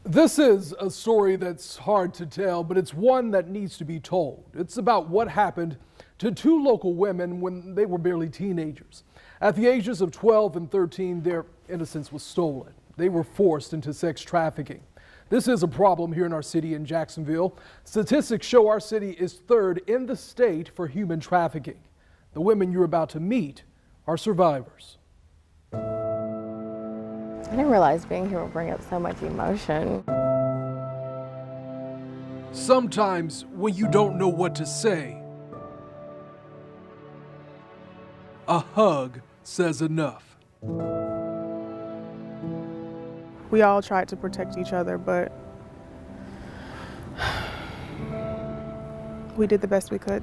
This is a story that's hard to tell, but it's one that needs to be told. It's about what happened to two local women when they were barely teenagers. At the ages of 12 and 13, their innocence was stolen. They were forced into sex trafficking. This is a problem here in our city in Jacksonville. Statistics show our city is third in the state for human trafficking. The women you're about to meet are survivors. I didn't realize being here would bring up so much emotion. Sometimes when you don't know what to say, a hug says enough. We all tried to protect each other, but we did the best we could.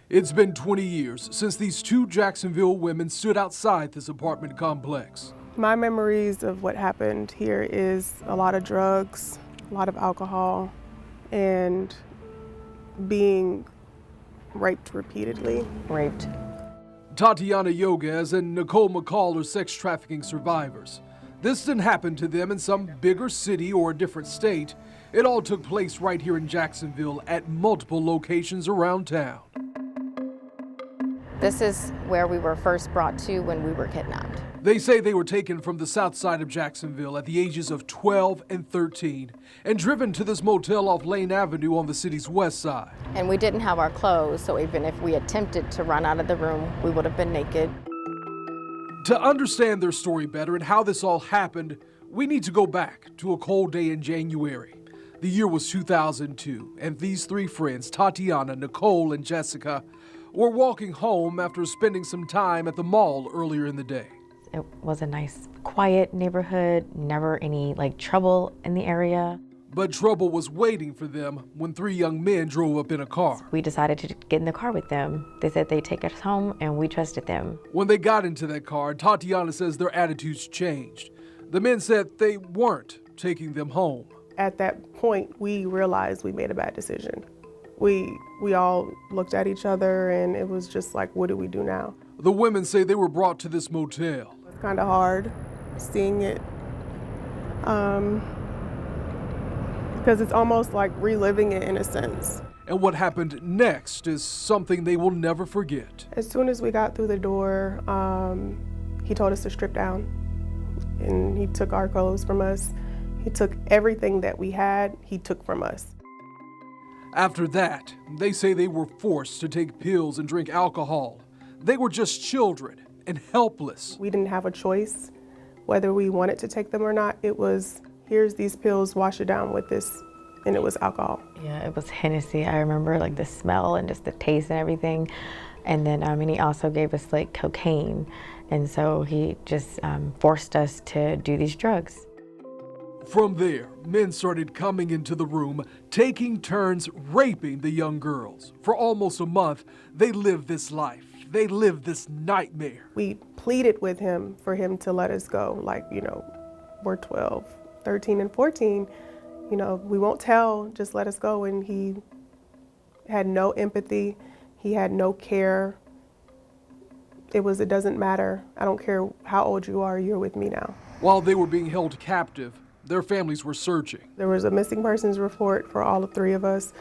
It's been 20 years since these two Jacksonville women stood outside this apartment complex. My memories of what happened here is a lot of drugs, a lot of alcohol, and being raped repeatedly. Raped. Tatiana Yoguez and Nicole McCall are sex trafficking survivors. This didn't happen to them in some bigger city or a different state. It all took place right here in Jacksonville at multiple locations around town. This is where we were first brought to when we were kidnapped. They say they were taken from the south side of Jacksonville at the ages of 12 and 13 and driven to this motel off Lane Avenue on the city's west side. And we didn't have our clothes, so even if we attempted to run out of the room, we would have been naked. To understand their story better and how this all happened, we need to go back to a cold day in January. The year was 2002, and these three friends, Tatiana, Nicole, and Jessica, were walking home after spending some time at the mall earlier in the day. It was a nice, quiet neighborhood, never any trouble in the area. But trouble was waiting for them when three young men drove up in a car. We decided to get in the car with them. They said they'd take us home, and we trusted them. When they got into that car, Tatiana says their attitudes changed. The men said they weren't taking them home. At that point, we realized we made a bad decision. We all looked at each other, and it was just like, what do we do now? The women say they were brought to this motel. It's kind of hard seeing it because it's almost like reliving it in a sense. And what happened next is something they will never forget. As soon as we got through the door, he told us to strip down, and he took our clothes from us. He took everything that we had, he took from us. After that, they say they were forced to take pills and drink alcohol. They were just children and helpless. We didn't have a choice whether we wanted to take them or not. It was, here's these pills, wash it down with this, and it was alcohol. Yeah, it was Hennessy. I remember the smell and just the taste and everything. And then and he also gave us cocaine. And so he just forced us to do these drugs. From there, men started coming into the room, taking turns raping the young girls. For almost a month, they lived this life. They lived this nightmare. We pleaded with him for him to let us go. We're 12, 13, and 14. We won't tell, just let us go. And he had no empathy. He had no care. It doesn't matter. I don't care how old you are, you're with me now. While they were being held captive, their families were searching. There was a missing persons report for all three of us.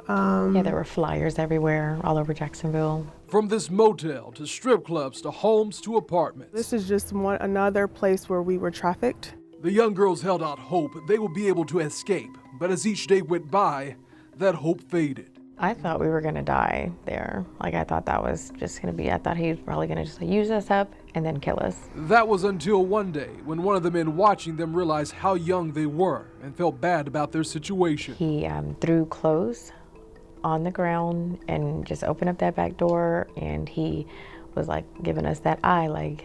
Yeah, there were flyers everywhere, all over Jacksonville. From this motel to strip clubs to homes to apartments. This is just another place where we were trafficked. The young girls held out hope they would be able to escape, but as each day went by, that hope faded. I thought we were gonna die there. I thought that was just gonna be, I thought he was probably gonna just use us up and then kill us. That was until one day when one of the men watching them realized how young they were and felt bad about their situation. He threw clothes on the ground and just opened up that back door, and he was giving us that eye,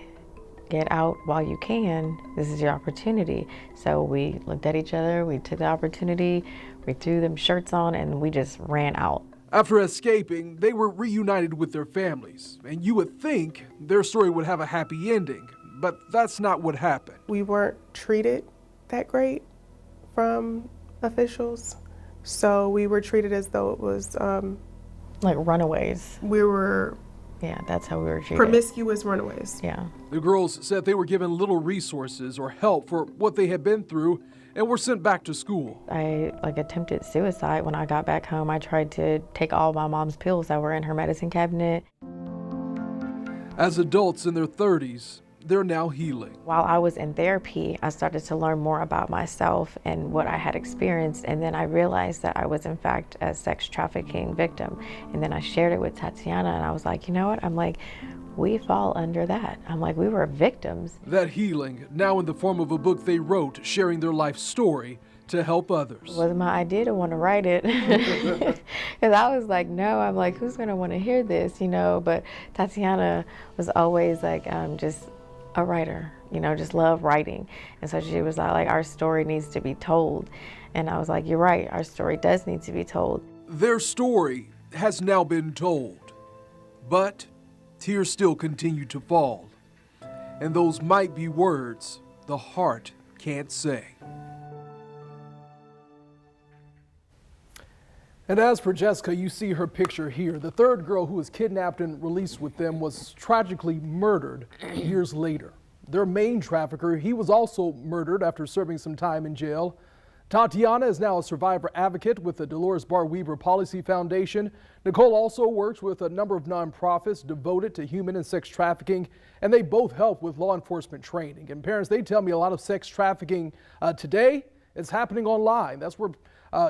get out while you can. This is your opportunity. So we looked at each other, we took the opportunity, we threw them shirts on, and we just ran out. After escaping, they were reunited with their families, and you would think their story would have a happy ending, but that's not what happened. We weren't treated that great from officials, so we were treated as though it was like runaways. We were Yeah, that's how we were treated. Promiscuous runaways. Yeah. The girls said they were given little resources or help for what they had been through and were sent back to school. I attempted suicide when I got back home. I tried to take all my mom's pills that were in her medicine cabinet. As adults in their 30s, they're now healing. While I was in therapy, I started to learn more about myself and what I had experienced, and then I realized that I was in fact a sex trafficking victim. And then I shared it with Tatiana, and I was like, you know what? I'm like, we fall under that. I'm like, we were victims. That healing, now in the form of a book they wrote, sharing their life story to help others. It wasn't my idea to want to write it. Because I was like, no, I'm like, who's going to want to hear this, you know? But Tatiana was always like, just a writer, you know, just love writing. And so she was like, our story needs to be told. And I was like, you're right, our story does need to be told. Their story has now been told, but tears still continue to fall. And those might be words the heart can't say. And as for Jessica, you see her picture here. The third girl who was kidnapped and released with them was tragically murdered years later. Their main trafficker, he was also murdered after serving some time in jail. Tatiana is now a survivor advocate with the Dolores Bar Weaver Policy Foundation. Nicole also works with a number of nonprofits devoted to human and sex trafficking, and they both help with law enforcement training. And parents, they tell me a lot of sex trafficking today is happening online. That's where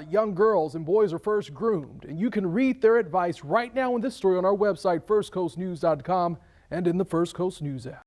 young girls and boys are first groomed. And you can read their advice right now in this story on our website, firstcoastnews.com, and in the First Coast News app.